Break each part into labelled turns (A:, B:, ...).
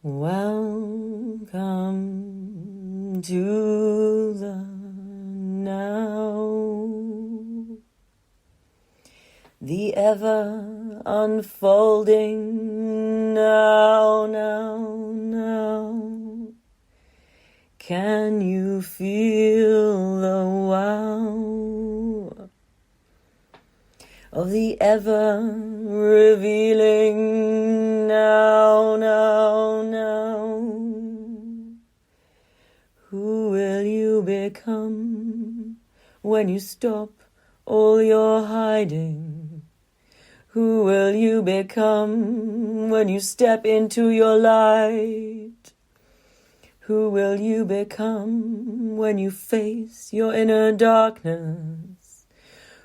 A: Welcome to the now, the ever unfolding now, now, now. Can you feel the wow of the ever revealing now, now, now? Who will you become when you stop all your hiding? Who will you become when you step into your light? Who will you become when you face your inner darkness?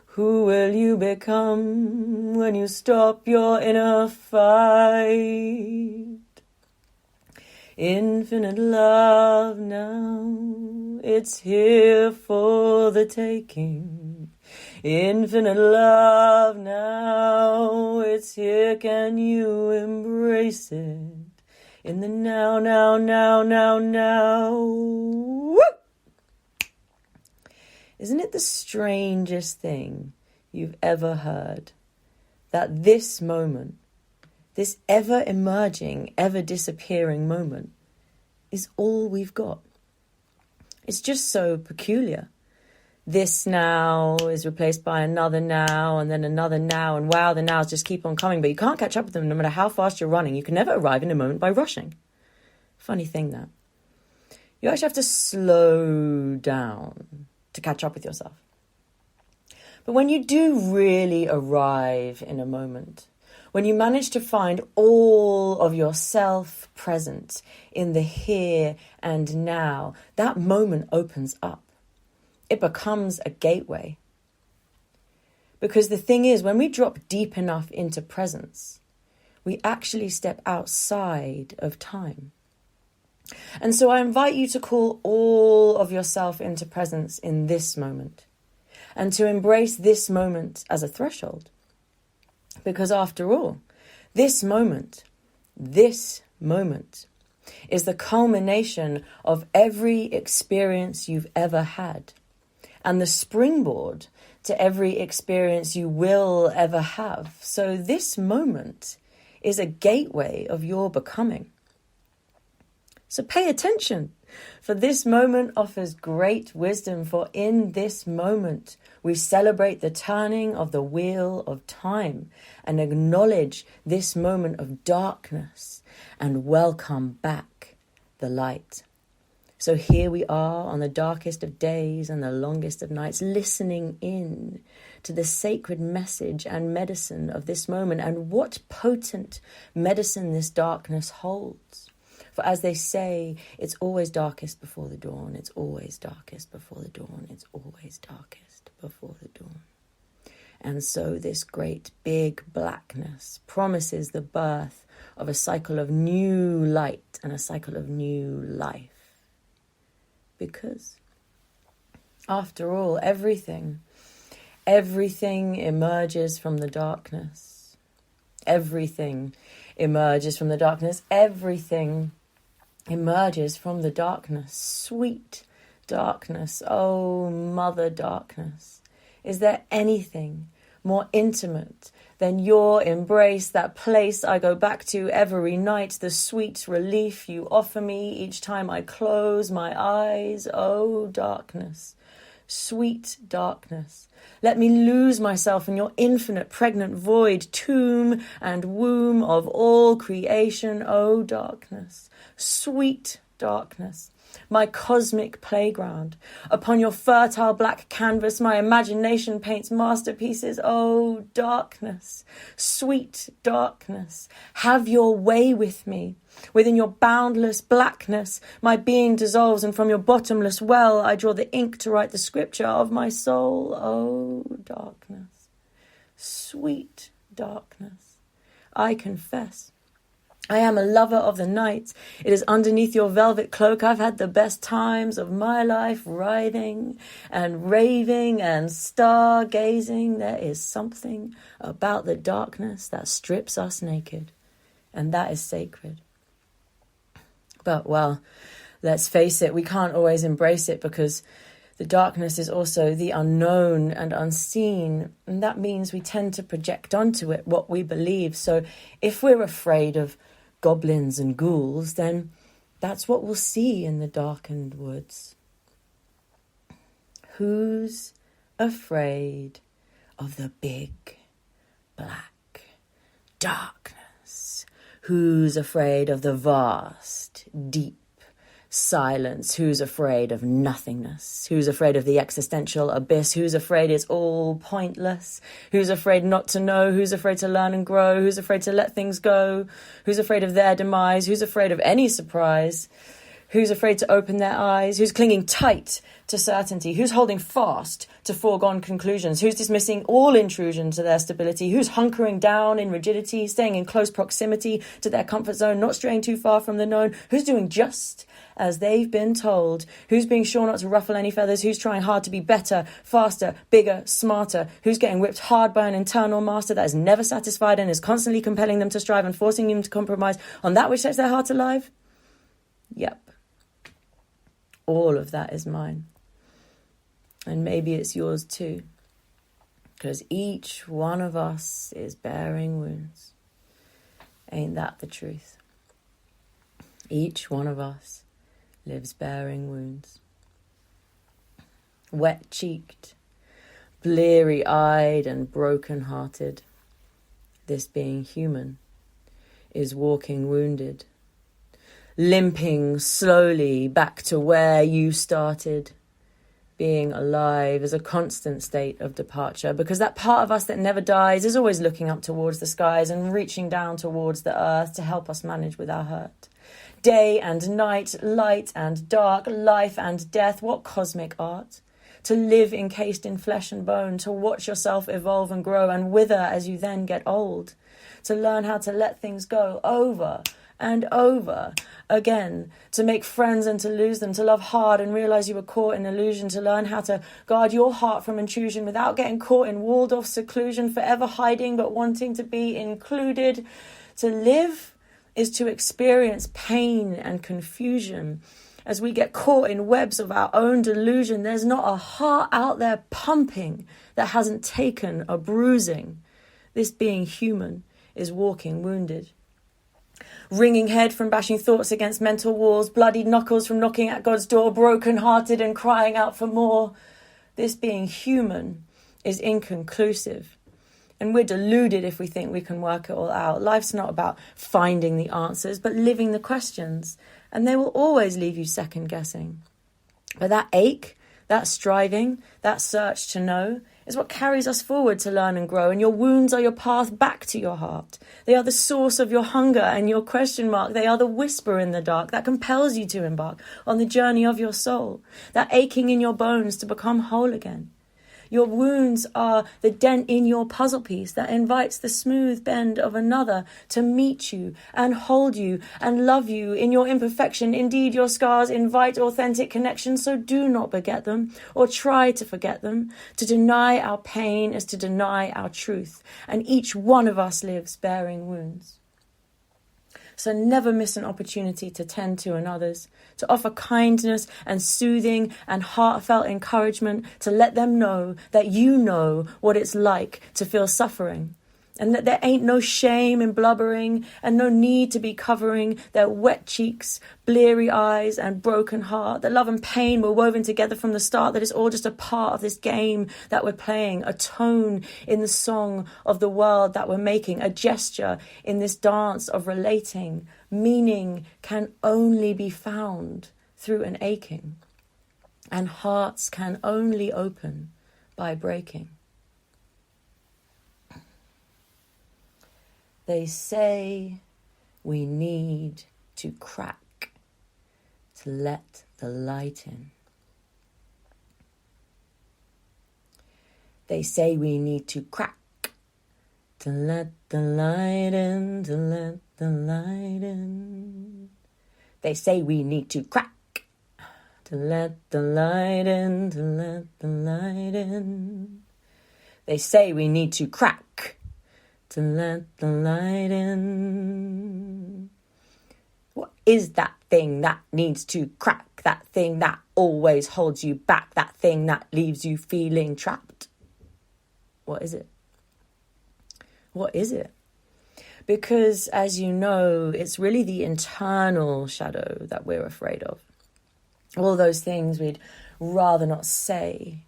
A: Who will you become when you stop your inner fight? Infinite love now, it's here for the taking. Infinite love now, it's here, can you embrace it? In the now, now, now, now, now. Woo! Isn't it the strangest thing you've ever heard? That this moment, this ever emerging, ever disappearing moment, is all we've got. It's just so peculiar. This now is replaced by another now, and then another now, and wow, the nows just keep on coming, but you can't catch up with them no matter how fast you're running. You can never arrive in a moment by rushing. Funny thing that. You actually have to slow down to catch up with yourself. But when you do really arrive in a moment, when you manage to find all of yourself present in the here and now, that moment opens up. It becomes a gateway. Because the thing is, when we drop deep enough into presence, we actually step outside of time. And so I invite you to call all of yourself into presence in this moment, and to embrace this moment as a threshold. Because after all, this moment is the culmination of every experience you've ever had, and the springboard to every experience you will ever have. So this moment is a gateway of your becoming. So pay attention, for this moment offers great wisdom, for in this moment we celebrate the turning of the wheel of time and acknowledge this moment of darkness and welcome back the light. So here we are on the darkest of days and the longest of nights, listening in to the sacred message and medicine of this moment, and what potent medicine this darkness holds. For as they say, it's always darkest before the dawn. It's always darkest before the dawn. It's always darkest before the dawn. And so this great big blackness promises the birth of a cycle of new light and a cycle of new life. Because, after all, everything emerges from the darkness. Everything emerges from the darkness. Everything emerges from the darkness. Sweet darkness. Oh, mother darkness. Is there anything more intimate than your embrace, that place I go back to every night, the sweet relief you offer me each time I close my eyes? Oh, darkness, sweet darkness, let me lose myself in your infinite pregnant void, tomb and womb of all creation. Oh, darkness, sweet darkness, my cosmic playground. Upon your fertile black canvas, my imagination paints masterpieces. Oh, darkness, sweet darkness, have your way with me. Within your boundless blackness, my being dissolves, and from your bottomless well, I draw the ink to write the scripture of my soul. Oh, darkness, sweet darkness, I confess, I am a lover of the night. It is underneath your velvet cloak I've had the best times of my life, writhing and raving and stargazing. There is something about the darkness that strips us naked, and that is sacred. But, well, let's face it, we can't always embrace it because the darkness is also the unknown and unseen. And that means we tend to project onto it what we believe. So if we're afraid of goblins and ghouls, then that's what we'll see in the darkened woods. Who's afraid of the big, black darkness? Who's afraid of the vast, deep silence? Who's afraid of nothingness? Who's afraid of the existential abyss? Who's afraid it's all pointless? Who's afraid not to know? Who's afraid to learn and grow? Who's afraid to let things go? Who's afraid of their demise? Who's afraid of any surprise? Who's afraid to open their eyes? Who's clinging tight to certainty? Who's holding fast to foregone conclusions? Who's dismissing all intrusion to their stability? Who's hunkering down in rigidity, staying in close proximity to their comfort zone, not straying too far from the known? Who's doing just as they've been told? Who's being sure not to ruffle any feathers? Who's trying hard to be better, faster, bigger, smarter? Who's getting whipped hard by an internal master that is never satisfied and is constantly compelling them to strive and forcing them to compromise on that which sets their heart alive? Yep. All of that is mine. And maybe it's yours too. Because each one of us is bearing wounds. Ain't that the truth? Each one of us lives bearing wounds. Wet-cheeked, bleary-eyed and broken-hearted. This being human is walking wounded. Limping slowly back to where you started. Being alive is a constant state of departure because that part of us that never dies is always looking up towards the skies and reaching down towards the earth to help us manage with our hurt. Day and night, light and dark, life and death, what cosmic art. To live encased in flesh and bone, to watch yourself evolve and grow and wither as you then get old. To learn how to let things go over and over again, to make friends and to lose them, to love hard and realize you were caught in illusion, to learn how to guard your heart from intrusion without getting caught in walled off seclusion, forever hiding but wanting to be included. To live is to experience pain and confusion. As we get caught in webs of our own delusion, there's not a heart out there pumping that hasn't taken a bruising. This being human is walking wounded. Wringing head from bashing thoughts against mental walls, bloodied knuckles from knocking at God's door, broken-hearted and crying out for more. This being human is inconclusive. And we're deluded if we think we can work it all out. Life's not about finding the answers, but living the questions. And they will always leave you second-guessing. But that ache, that striving, that search to know is what carries us forward to learn and grow. And your wounds are your path back to your heart. They are the source of your hunger and your question mark. They are the whisper in the dark that compels you to embark on the journey of your soul. That aching in your bones to become whole again. Your wounds are the dent in your puzzle piece that invites the smooth bend of another to meet you and hold you and love you in your imperfection. Indeed, your scars invite authentic connection, so do not forget them or try to forget them. To deny our pain is to deny our truth, and each one of us lives bearing wounds. So never miss an opportunity to tend to another's, to offer kindness and soothing and heartfelt encouragement, to let them know that you know what it's like to feel suffering. And that there ain't no shame in blubbering and no need to be covering their wet cheeks, bleary eyes and broken heart. That love and pain were woven together from the start, that it's all just a part of this game that we're playing, a tone in the song of the world that we're making, a gesture in this dance of relating. Meaning can only be found through an aching, and hearts can only open by breaking. They say we need to crack to let the light in. They say we need to crack to let the light in, to let the light in. They say we need to crack to let the light in, to let the light in. They say we need to crack to let the light in. What is that thing that needs to crack, that thing that always holds you back, that thing that leaves you feeling trapped? What is it? What is it? Because, as you know, it's really the internal shadow that we're afraid of. All those things we'd rather not say,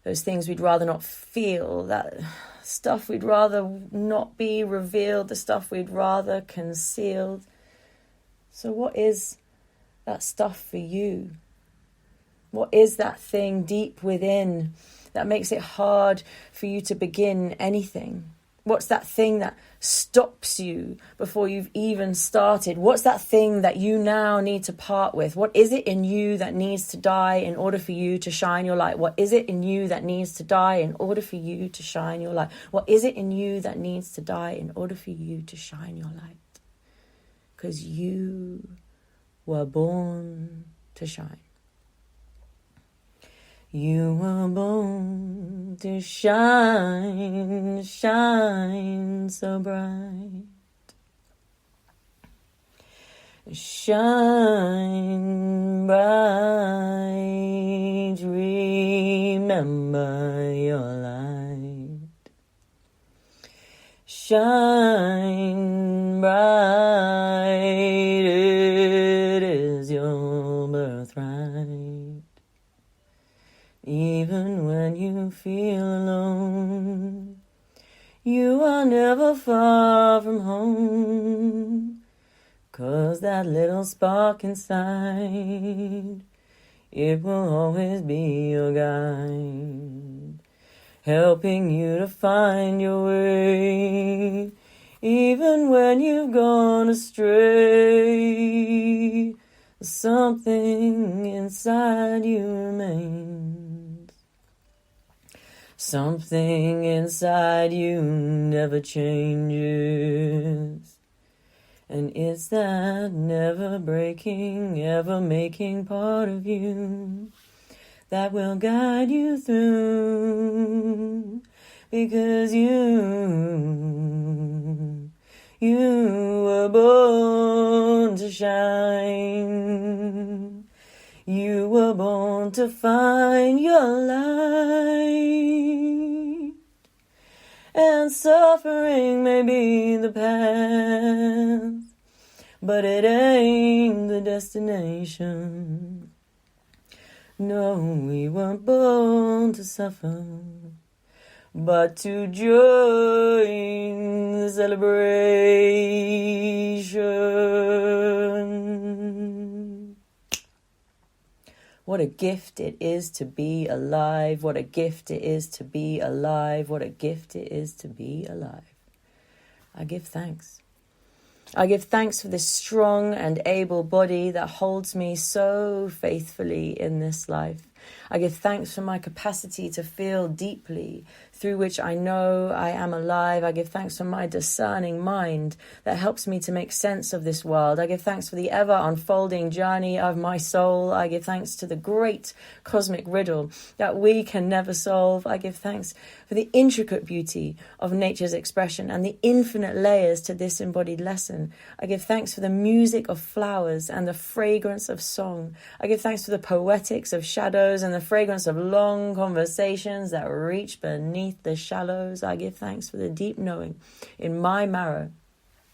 A: those things we'd rather not feel, that stuff we'd rather not be revealed, the stuff we'd rather concealed. So what is that stuff for you? What is that thing deep within that makes it hard for you to begin anything? What's that thing that stops you before you've even started? What's that thing that you now need to part with? What is it in you that needs to die in order for you to shine your light? What is it in you that needs to die in order for you to shine your light? What is it in you that needs to die in order for you to shine your light? Because you were born to shine. You were born to shine, shine so bright. Shine bright, remember your light. Shine bright, it is your birthright. Even when you feel alone, you are never far from home. 'Cause that little spark inside, it will always be your guide, helping you to find your way. Even when you've gone astray, something inside you remains. Something inside you never changes. And it's that never breaking, ever making part of you that will guide you through. Because you were born to shine. You were born to find your light. And suffering may be the path, but it ain't the destination. No, we weren't born to suffer, but to join the celebration. What a gift it is to be alive. What a gift it is to be alive. What a gift it is to be alive. I give thanks. I give thanks for this strong and able body that holds me so faithfully in this life. I give thanks for my capacity to feel deeply, through which I know I am alive. I give thanks for my discerning mind that helps me to make sense of this world. I give thanks for the ever unfolding journey of my soul. I give thanks to the great cosmic riddle that we can never solve. I give thanks for the intricate beauty of nature's expression and the infinite layers to this embodied lesson. I give thanks for the music of flowers and the fragrance of song. I give thanks for the poetics of shadows and the fragrance of long conversations that reach beneath the shallows. I give thanks for the deep knowing in my marrow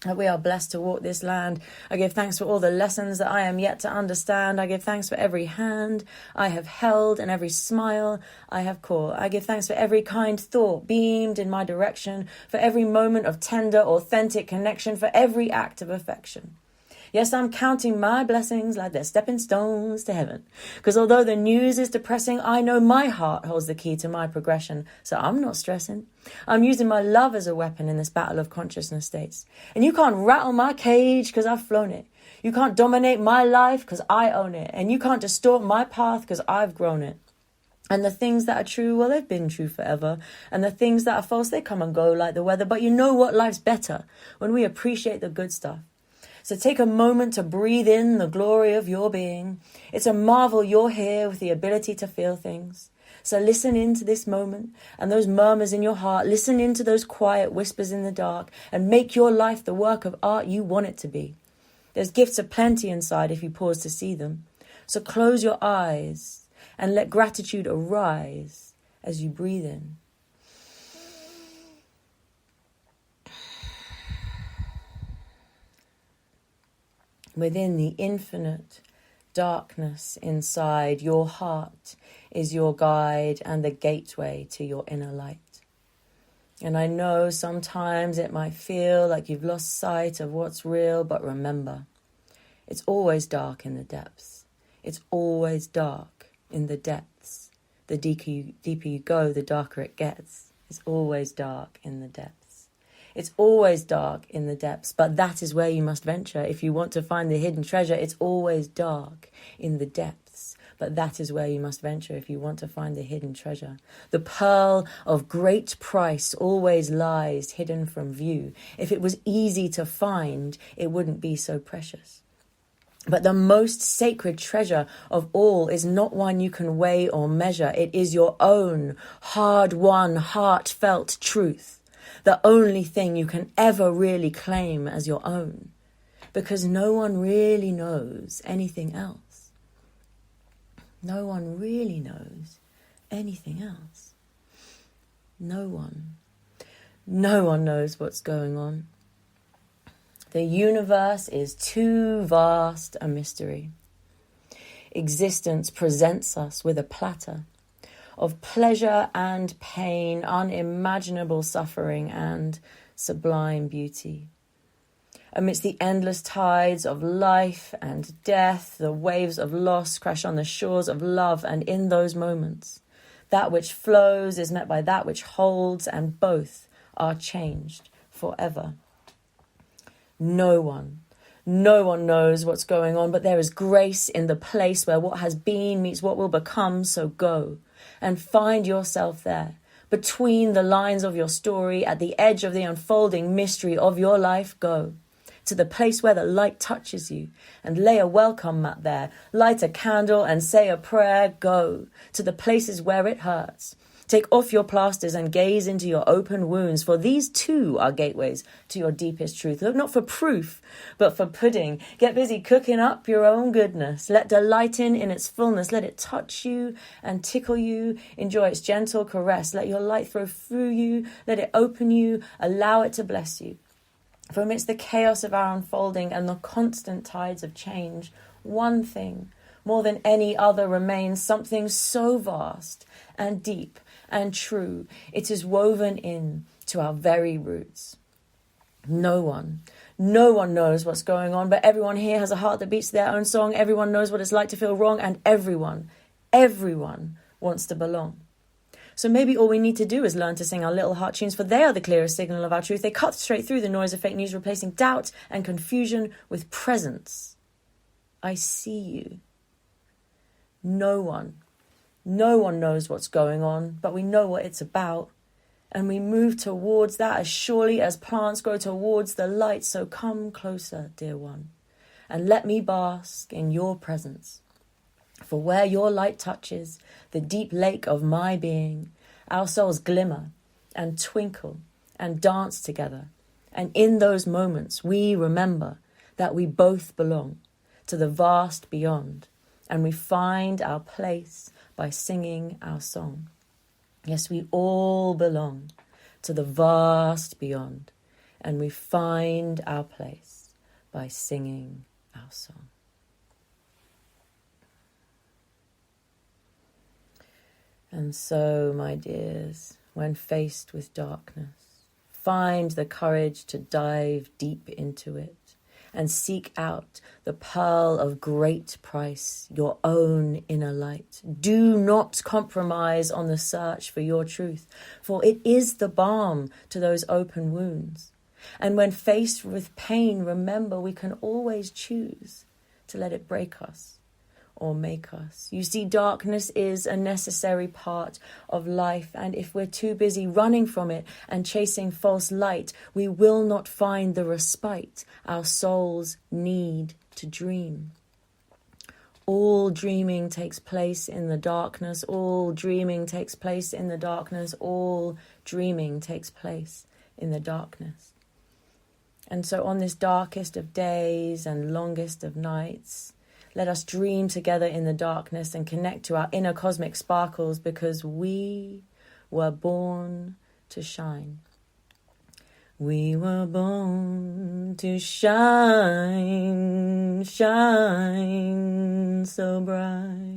A: that we are blessed to walk this land. I give thanks for all the lessons that I am yet to understand. I give thanks for every hand I have held and every smile I have caught. I give thanks for every kind thought beamed in my direction, for every moment of tender, authentic connection, for every act of affection. Yes, I'm counting my blessings like they're stepping stones to heaven. Because although the news is depressing, I know my heart holds the key to my progression. So I'm not stressing. I'm using my love as a weapon in this battle of consciousness states. And you can't rattle my cage because I've flown it. You can't dominate my life because I own it. And you can't distort my path because I've grown it. And the things that are true, well, they've been true forever. And the things that are false, they come and go like the weather. But you know what? Life's better when we appreciate the good stuff. So take a moment to breathe in the glory of your being. It's a marvel you're here with the ability to feel things. So listen into this moment and those murmurs in your heart. Listen into those quiet whispers in the dark and make your life the work of art you want it to be. There's gifts aplenty inside if you pause to see them. So close your eyes and let gratitude arise as you breathe in. Within the infinite darkness inside, your heart is your guide and the gateway to your inner light. And I know sometimes it might feel like you've lost sight of what's real, but remember, it's always dark in the depths. It's always dark in the depths. The deeper you go, the darker it gets. It's always dark in the depths. It's always dark in the depths, but that is where you must venture. If you want to find the hidden treasure, it's always dark in the depths, but that is where you must venture if you want to find the hidden treasure. The pearl of great price always lies hidden from view. If it was easy to find, it wouldn't be so precious. But the most sacred treasure of all is not one you can weigh or measure. It is your own hard-won, heartfelt truth. The only thing you can ever really claim as your own, because no one really knows anything else. No one really knows anything else. No one. No one knows what's going on. The universe is too vast a mystery. Existence presents us with a platter of pleasure and pain, unimaginable suffering and sublime beauty. Amidst the endless tides of life and death, the waves of loss crash on the shores of love, and in those moments, that which flows is met by that which holds, and both are changed forever. No one knows what's going on, but there is grace in the place where what has been meets what will become, so go and find yourself there, between the lines of your story, at the edge of the unfolding mystery of your life. Go to the place where the light touches you and lay a welcome mat there. Light a candle and say a prayer. Go to the places where it hurts. Take off your plasters and gaze into your open wounds, for these too are gateways to your deepest truth. Look not for proof, but for pudding. Get busy cooking up your own goodness. Let delight in its fullness. Let it touch you and tickle you. Enjoy its gentle caress. Let your light flow through you. Let it open you. Allow it to bless you. For amidst the chaos of our unfolding and the constant tides of change, one thing more than any other remains, something so vast and deep and true. It is woven in to our very roots. No one knows what's going on, but everyone here has a heart that beats their own song. Everyone knows what it's like to feel wrong, and everyone wants to belong. So maybe all we need to do is learn to sing our little heart tunes, for they are the clearest signal of our truth. They cut straight through the noise of fake news, replacing doubt and confusion with presence. I see you. No one knows what's going on, but we know what it's about. And we move towards that as surely as plants grow towards the light. So come closer, dear one, and let me bask in your presence. For where your light touches the deep lake of my being, our souls glimmer and twinkle and dance together. And in those moments, we remember that we both belong to the vast beyond. And we find our place by singing our song. Yes, we all belong to the vast beyond, and we find our place by singing our song. And so, my dears, when faced with darkness, find the courage to dive deep into it and seek out the pearl of great price, your own inner light. Do not compromise on the search for your truth, for it is the balm to those open wounds. And when faced with pain, remember we can always choose to let it break us or make us. You see, darkness is a necessary part of life, and if we're too busy running from it and chasing false light, we will not find the respite our souls need to dream. All dreaming takes place in the darkness. All dreaming takes place in the darkness. All dreaming takes place in the darkness. And so on this darkest of days and longest of nights, let us dream together in the darkness and connect to our inner cosmic sparkles, because we were born to shine. We were born to shine, shine so bright.